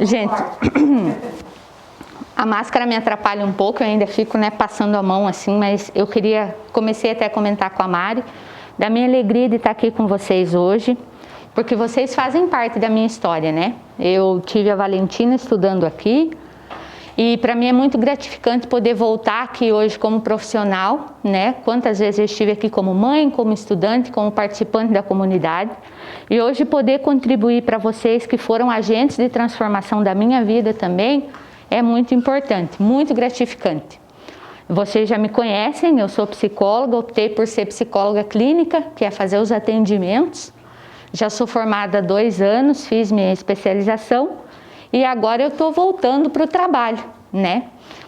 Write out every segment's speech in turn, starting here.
Gente, a máscara me atrapalha um pouco, eu ainda fico, né, passando a mão assim, mas eu comecei até a comentar com a Mari, da minha alegria de estar aqui com vocês hoje, porque vocês fazem parte da minha história, né? Eu tive a Valentina estudando aqui, e para mim é muito gratificante poder voltar aqui hoje como profissional, né? Quantas vezes eu estive aqui como mãe, como estudante, como participante da comunidade. E hoje poder contribuir para vocês que foram agentes de transformação da minha vida também é muito importante, muito gratificante. Vocês já me conhecem, eu sou psicóloga, optei por ser psicóloga clínica, que é fazer os atendimentos. Já sou formada há 2 anos, fiz minha especialização. E agora eu estou voltando para o trabalho, né?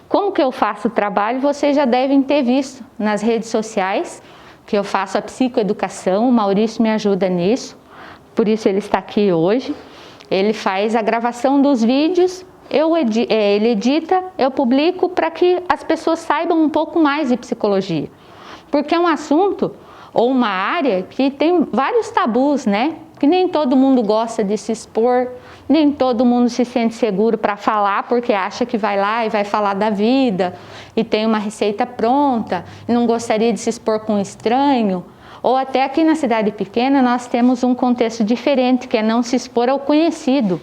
Como que eu faço o trabalho? Vocês já devem ter visto nas redes sociais, que eu faço a psicoeducação, o Maurício me ajuda nisso, por isso ele está aqui hoje. Ele faz a gravação dos vídeos, ele edita, eu publico para que as pessoas saibam um pouco mais de psicologia. Porque é um assunto ou uma área que tem vários tabus, né? Que nem todo mundo gosta de se expor, nem todo mundo se sente seguro para falar porque acha que vai lá e vai falar da vida e tem uma receita pronta, não gostaria de se expor com um estranho. Ou até aqui na cidade pequena nós temos um contexto diferente, que é não se expor ao conhecido.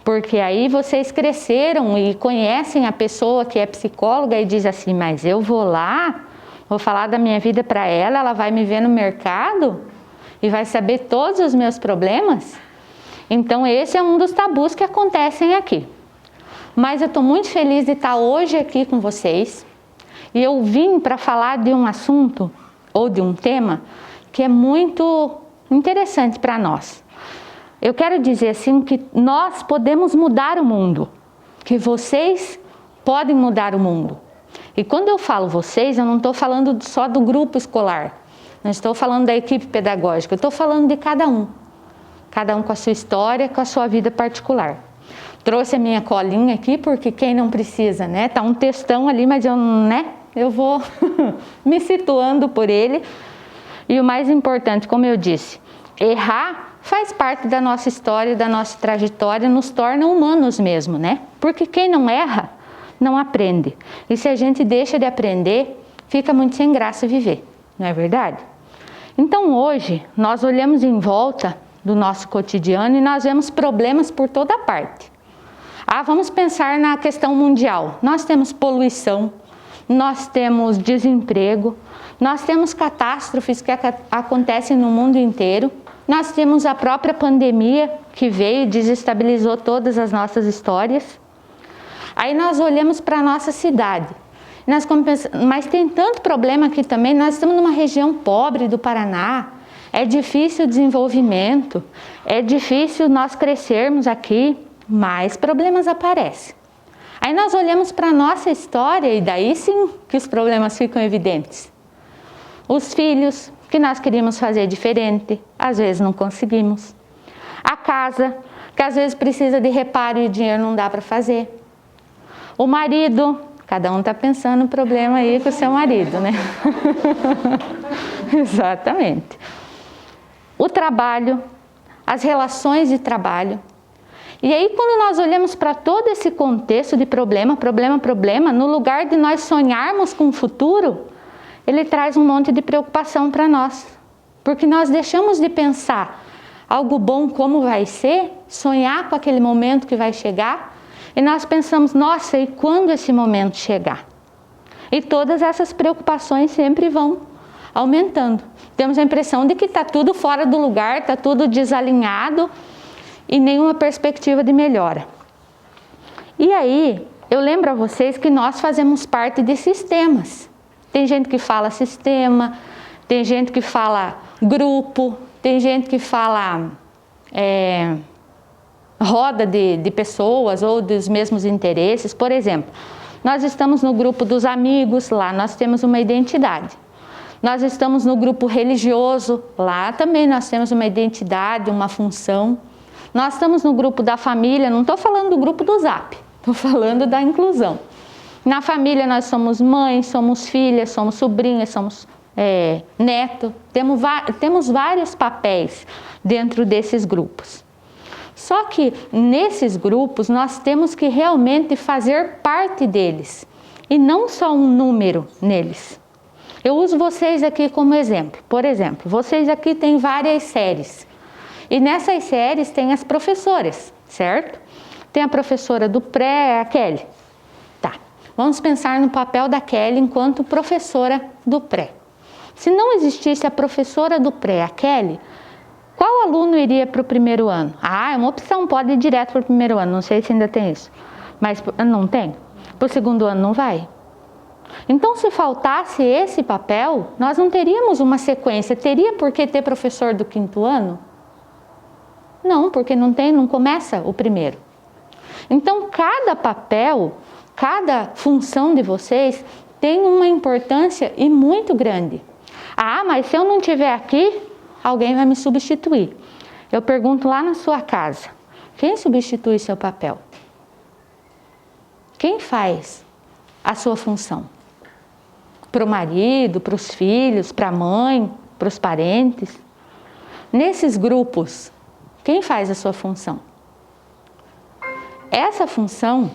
Porque aí vocês cresceram e conhecem a pessoa que é psicóloga e diz assim, mas eu vou lá, vou falar da minha vida para ela, ela vai me ver no mercado e vai saber todos os meus problemas? Então esse é um dos tabus que acontecem aqui. Mas eu estou muito feliz de estar hoje aqui com vocês. E eu vim para falar de um assunto, ou de um tema, que é muito interessante para nós. Eu quero dizer assim que nós podemos mudar o mundo. Que vocês podem mudar o mundo. E quando eu falo vocês, eu não estou falando só do grupo escolar. Não estou falando da equipe pedagógica, eu estou falando de cada um. Cada um com a sua história, com a sua vida particular. Trouxe a minha colinha aqui, porque quem não precisa, né? Tá um textão ali, mas eu vou me situando por ele. E o mais importante, como eu disse, errar faz parte da nossa história, da nossa trajetória, nos torna humanos mesmo, né? Porque quem não erra, não aprende. E se a gente deixa de aprender, fica muito sem graça viver, não é verdade? Então hoje, nós olhamos em volta do nosso cotidiano e nós vemos problemas por toda parte. Vamos pensar na questão mundial. Nós temos poluição, nós temos desemprego, nós temos catástrofes que acontecem no mundo inteiro, nós temos a própria pandemia que veio e desestabilizou todas as nossas histórias. Aí nós olhamos para a nossa cidade, mas tem tanto problema aqui também, nós estamos numa região pobre do Paraná, é difícil o desenvolvimento, é difícil nós crescermos aqui, mais problemas aparecem. Aí nós olhamos para a nossa história e daí sim que os problemas ficam evidentes. Os filhos, que nós queríamos fazer diferente, às vezes não conseguimos. A casa, que às vezes precisa de reparo e o dinheiro não dá para fazer. O marido, cada um está pensando no problema aí com o seu marido, né? Exatamente. O trabalho, as relações de trabalho. E aí quando nós olhamos para todo esse contexto de problema, no lugar de nós sonharmos com o futuro, ele traz um monte de preocupação para nós. Porque nós deixamos de pensar algo bom como vai ser, sonhar com aquele momento que vai chegar, e nós pensamos, nossa, e quando esse momento chegar? E todas essas preocupações sempre vão aumentando. Temos a impressão de que está tudo fora do lugar, está tudo desalinhado e nenhuma perspectiva de melhora. E aí, eu lembro a vocês que nós fazemos parte de sistemas. Tem gente que fala sistema, tem gente que fala grupo, tem gente que fala roda de pessoas ou dos mesmos interesses. Por exemplo, nós estamos no grupo dos amigos, lá nós temos uma identidade. Nós estamos no grupo religioso, lá também nós temos uma identidade, uma função. Nós estamos no grupo da família, não estou falando do grupo do Zap, estou falando da inclusão. Na família nós somos mãe, somos filha, somos sobrinha, somos neto. Temos vários papéis dentro desses grupos. Só que nesses grupos nós temos que realmente fazer parte deles e não só um número neles. Eu uso vocês aqui como exemplo. Por exemplo, vocês aqui têm várias séries e nessas séries tem as professoras, certo? Tem a professora do pré, a Kelly. Tá, vamos pensar no papel da Kelly enquanto professora do pré. Se não existisse a professora do pré, a Kelly, qual aluno iria para o primeiro ano? Ah, é uma opção, pode ir direto para o primeiro ano, não sei se ainda tem isso. Mas não tem? Para o segundo ano não vai? Então, se faltasse esse papel, nós não teríamos uma sequência. Teria por que ter professor do quinto ano? Não, porque não tem, não começa o primeiro. Então, cada papel, cada função de vocês tem uma importância e muito grande. Ah, mas se eu não estiver aqui, alguém vai me substituir. Eu pergunto lá na sua casa, quem substitui seu papel? Quem faz a sua função? Para o marido, para os filhos, para a mãe, para os parentes? Nesses grupos, quem faz a sua função? Essa função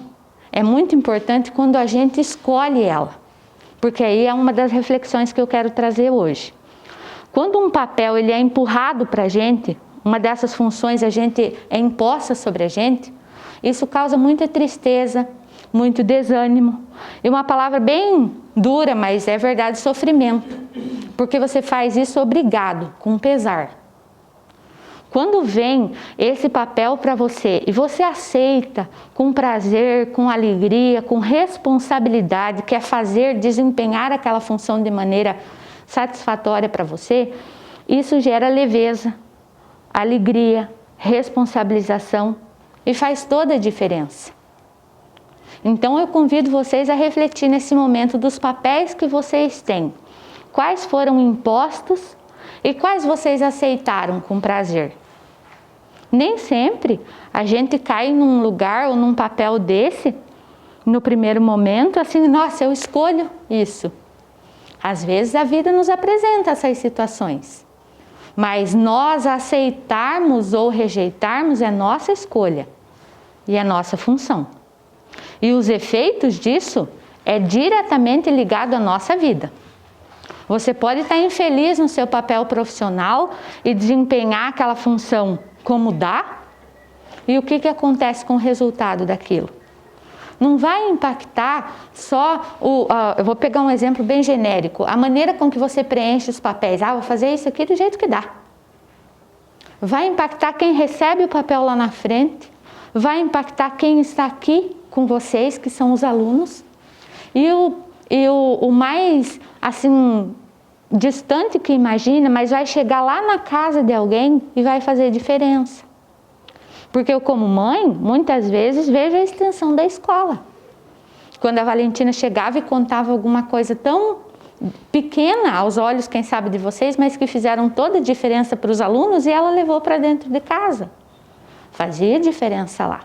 é muito importante quando a gente escolhe ela, porque aí é uma das reflexões que eu quero trazer hoje. Quando um papel ele é empurrado para a gente, uma dessas funções a gente é imposta sobre a gente, isso causa muita tristeza, muito desânimo e uma palavra bem dura, mas é verdade, sofrimento, porque você faz isso obrigado, com pesar. Quando vem esse papel para você e você aceita com prazer, com alegria, com responsabilidade, quer fazer, desempenhar aquela função de maneira satisfatória para você, isso gera leveza, alegria, responsabilização e faz toda a diferença. Então eu convido vocês a refletir nesse momento dos papéis que vocês têm, quais foram impostos e quais vocês aceitaram com prazer. Nem sempre a gente cai num lugar ou num papel desse, no primeiro momento, assim, nossa, eu escolho isso. Às vezes a vida nos apresenta essas situações, mas nós aceitarmos ou rejeitarmos é nossa escolha e é nossa função. E os efeitos disso é diretamente ligado à nossa vida. Você pode estar infeliz no seu papel profissional e desempenhar aquela função como dá, e o que acontece com o resultado daquilo? Não vai impactar só eu vou pegar um exemplo bem genérico, a maneira com que você preenche os papéis. Ah, vou fazer isso aqui do jeito que dá. Vai impactar quem recebe o papel lá na frente, vai impactar quem está aqui com vocês, que são os alunos, e o mais, assim, distante que imagina, mas vai chegar lá na casa de alguém e vai fazer diferença. Porque eu, como mãe, muitas vezes vejo a extensão da escola. Quando a Valentina chegava e contava alguma coisa tão pequena aos olhos, quem sabe, de vocês, mas que fizeram toda a diferença para os alunos, e ela levou para dentro de casa. Fazia diferença lá.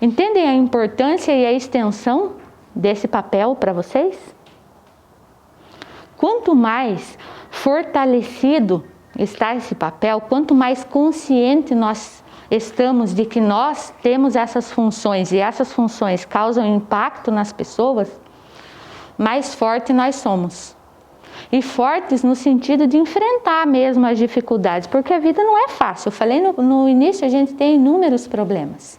Entendem a importância e a extensão desse papel para vocês? Quanto mais fortalecido está esse papel, quanto mais consciente nós estamos de que nós temos essas funções e essas funções causam impacto nas pessoas, mais forte nós somos. E fortes no sentido de enfrentar mesmo as dificuldades, porque a vida não é fácil. Eu falei no início, a gente tem inúmeros problemas.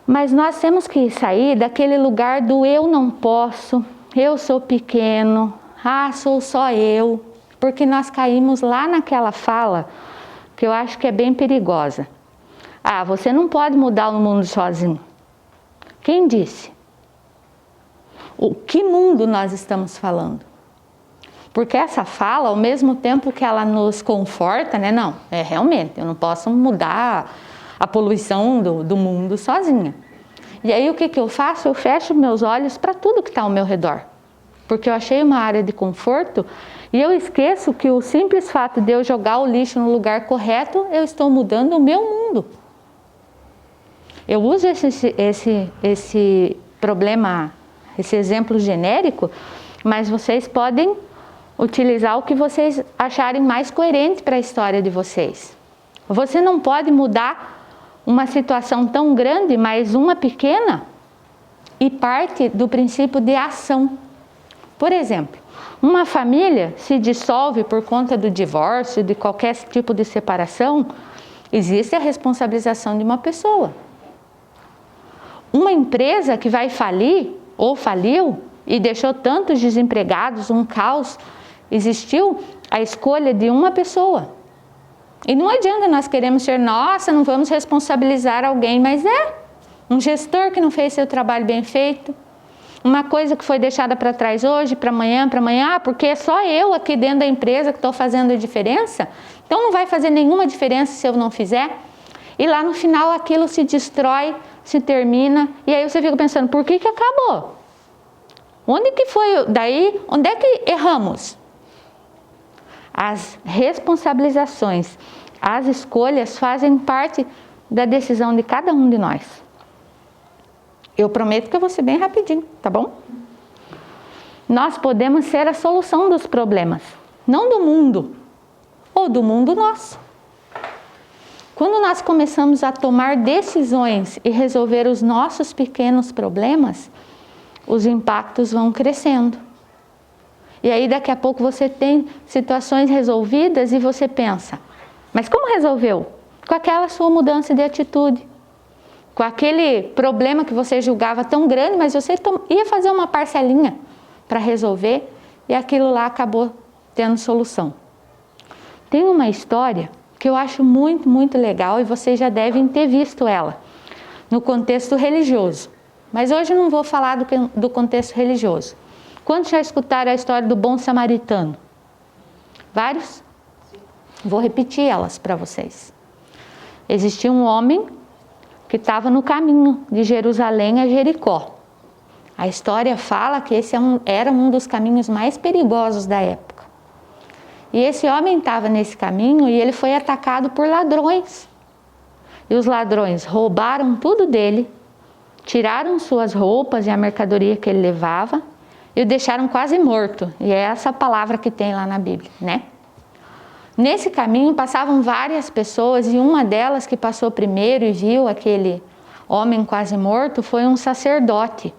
Mas nós temos que sair daquele lugar do eu não posso, eu sou pequeno, sou só eu, porque nós caímos lá naquela fala que eu acho que é bem perigosa. Você não pode mudar o mundo sozinho. Quem disse? O que mundo nós estamos falando? Porque essa fala, ao mesmo tempo que ela nos conforta, né? Não, realmente, eu não posso mudar a poluição do mundo sozinha. E aí o que eu faço? Eu fecho meus olhos para tudo que está ao meu redor. Porque eu achei uma área de conforto e eu esqueço que o simples fato de eu jogar o lixo no lugar correto, eu estou mudando o meu mundo. Eu uso esse problema, esse exemplo genérico, mas vocês podem utilizar o que vocês acharem mais coerente para a história de vocês. Você não pode mudar uma situação tão grande, mas uma pequena, e parte do princípio de ação. Por exemplo, uma família se dissolve por conta do divórcio, de qualquer tipo de separação, existe a responsabilização de uma pessoa. Uma empresa que vai falir ou faliu e deixou tantos desempregados, um caos, existiu a escolha de uma pessoa. E não adianta nós queremos ser, nossa, não vamos responsabilizar alguém, mas um gestor que não fez seu trabalho bem feito, uma coisa que foi deixada para trás hoje, para amanhã, porque é só eu aqui dentro da empresa que estou fazendo a diferença, então não vai fazer nenhuma diferença se eu não fizer. E lá no final aquilo se destrói, se termina, e aí você fica pensando, por que acabou? Onde que foi daí? Onde é que erramos? As responsabilizações, as escolhas fazem parte da decisão de cada um de nós. Eu prometo que eu vou ser bem rapidinho, tá bom? Nós podemos ser a solução dos problemas, não do mundo, ou do mundo nosso. Quando nós começamos a tomar decisões e resolver os nossos pequenos problemas, os impactos vão crescendo. E aí daqui a pouco você tem situações resolvidas e você pensa, mas como resolveu? Com aquela sua mudança de atitude. Com aquele problema que você julgava tão grande, mas você ia fazer uma parcelinha para resolver e aquilo lá acabou tendo solução. Tem uma história que eu acho muito, muito legal e vocês já devem ter visto ela no contexto religioso. Mas hoje eu não vou falar do contexto religioso. Quantos já escutaram a história do bom samaritano? Vários? Vou repetir elas para vocês. Existia um homem que estava no caminho de Jerusalém a Jericó. A história fala que esse era um dos caminhos mais perigosos da época. E esse homem estava nesse caminho e ele foi atacado por ladrões. E os ladrões roubaram tudo dele, tiraram suas roupas e a mercadoria que ele levava e o deixaram quase morto. E é essa palavra que tem lá na Bíblia, né? Nesse caminho passavam várias pessoas e uma delas que passou primeiro e viu aquele homem quase morto foi um sacerdote.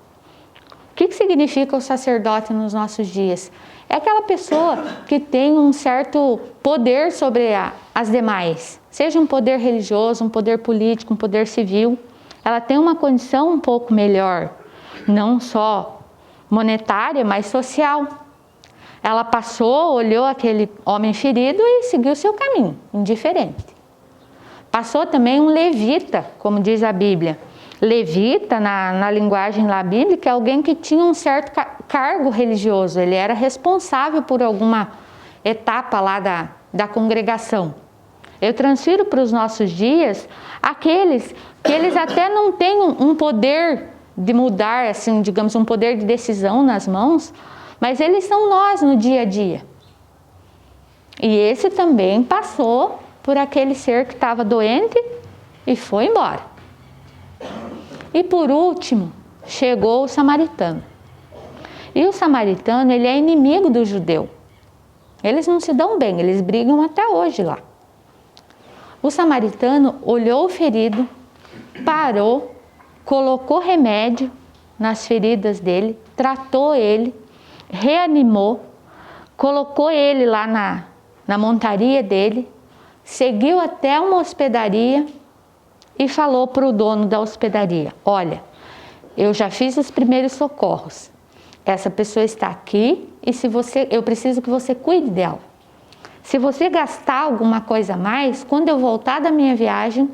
O que significa o sacerdote nos nossos dias? É aquela pessoa que tem um certo poder sobre as demais, seja um poder religioso, um poder político, um poder civil. Ela tem uma condição um pouco melhor, não só monetária, mas social. Ela passou, olhou aquele homem ferido e seguiu seu caminho, indiferente. Passou também um levita, como diz a Bíblia. Levita, na linguagem lá bíblica, é alguém que tinha um certo cargo religioso. Ele era responsável por alguma etapa lá da congregação. Eu transfiro para os nossos dias aqueles que eles até não têm um poder de mudar, assim, digamos, um poder de decisão nas mãos, mas eles são nós no dia a dia. E esse também passou por aquele ser que estava doente e foi embora. E por último, chegou o samaritano. E o samaritano, ele é inimigo do judeu. Eles não se dão bem, eles brigam até hoje lá. O samaritano olhou o ferido, parou, colocou remédio nas feridas dele, tratou ele, reanimou, colocou ele lá na montaria dele, seguiu até uma hospedaria e falou para o dono da hospedaria: olha, eu já fiz os primeiros socorros, essa pessoa está aqui e eu preciso que você cuide dela. Se você gastar alguma coisa a mais, quando eu voltar da minha viagem,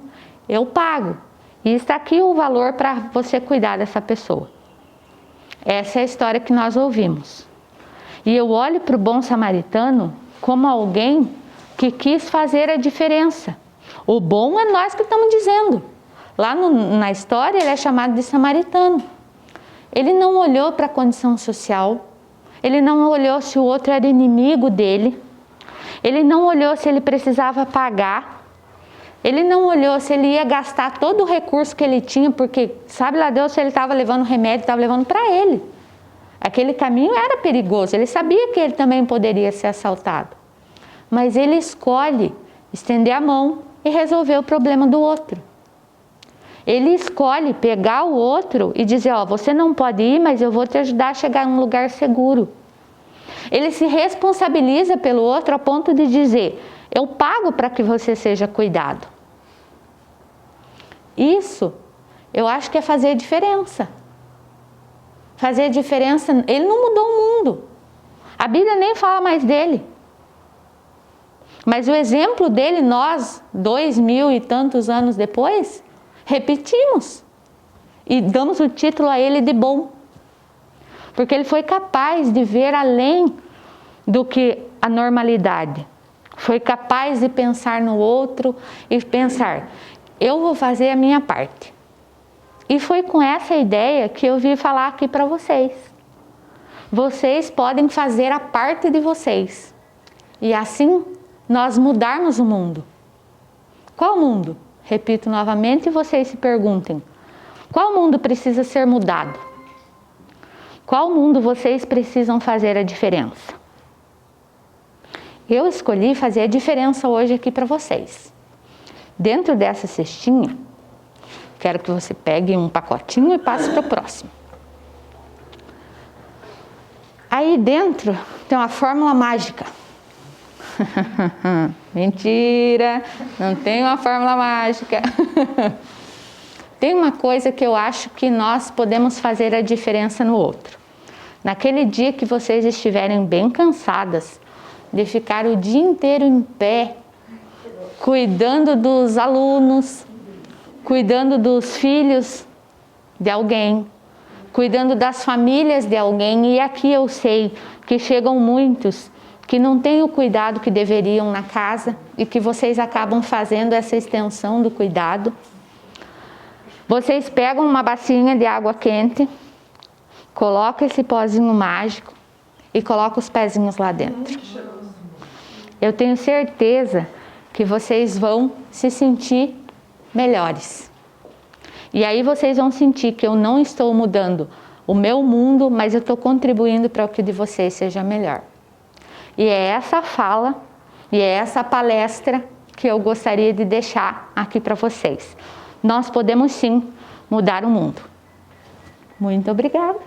eu pago. E está aqui o valor para você cuidar dessa pessoa. Essa é a história que nós ouvimos. E eu olho para o bom samaritano como alguém que quis fazer a diferença. O bom é nós que estamos dizendo. Lá na história ele é chamado de samaritano. Ele não olhou para a condição social, ele não olhou se o outro era inimigo dele, ele não olhou se ele precisava pagar, ele não olhou se ele ia gastar todo o recurso que ele tinha, porque sabe lá Deus se ele estava levando remédio, estava levando para ele. Aquele caminho era perigoso, ele sabia que ele também poderia ser assaltado. Mas ele escolhe estender a mão, e resolver o problema do outro. Ele escolhe pegar o outro e dizer, ó, você não pode ir, mas eu vou te ajudar a chegar em um lugar seguro. Ele se responsabiliza pelo outro a ponto de dizer, eu pago para que você seja cuidado. Isso, eu acho que é fazer diferença. Fazer diferença, ele não mudou o mundo. A Bíblia nem fala mais dele. Mas o exemplo dele, nós, 2000 e tantos anos depois, repetimos. E damos o título a ele de bom. Porque ele foi capaz de ver além do que a normalidade. Foi capaz de pensar no outro e pensar, eu vou fazer a minha parte. E foi com essa ideia que eu vim falar aqui para vocês. Vocês podem fazer a parte de vocês. E assim, nós mudarmos o mundo. Qual mundo? Repito novamente e vocês se perguntem. Qual mundo precisa ser mudado? Qual mundo vocês precisam fazer a diferença? Eu escolhi fazer a diferença hoje aqui para vocês. Dentro dessa cestinha, quero que você pegue um pacotinho e passe para o próximo. Aí dentro tem uma fórmula mágica. Mentira, não tem uma fórmula mágica. Tem uma coisa que eu acho que nós podemos fazer a diferença no outro. Naquele dia que vocês estiverem bem cansadas de ficar o dia inteiro em pé, cuidando dos alunos, cuidando dos filhos de alguém, cuidando das famílias de alguém, e aqui eu sei que chegam muitos que não têm o cuidado que deveriam na casa e que vocês acabam fazendo essa extensão do cuidado. Vocês pegam uma bacinha de água quente, colocam esse pozinho mágico e colocam os pezinhos lá dentro. Eu tenho certeza que vocês vão se sentir melhores. E aí vocês vão sentir que eu não estou mudando o meu mundo, mas eu estou contribuindo para que o de vocês seja melhor. E é essa fala, e é essa palestra que eu gostaria de deixar aqui para vocês. Nós podemos sim mudar o mundo. Muito obrigada.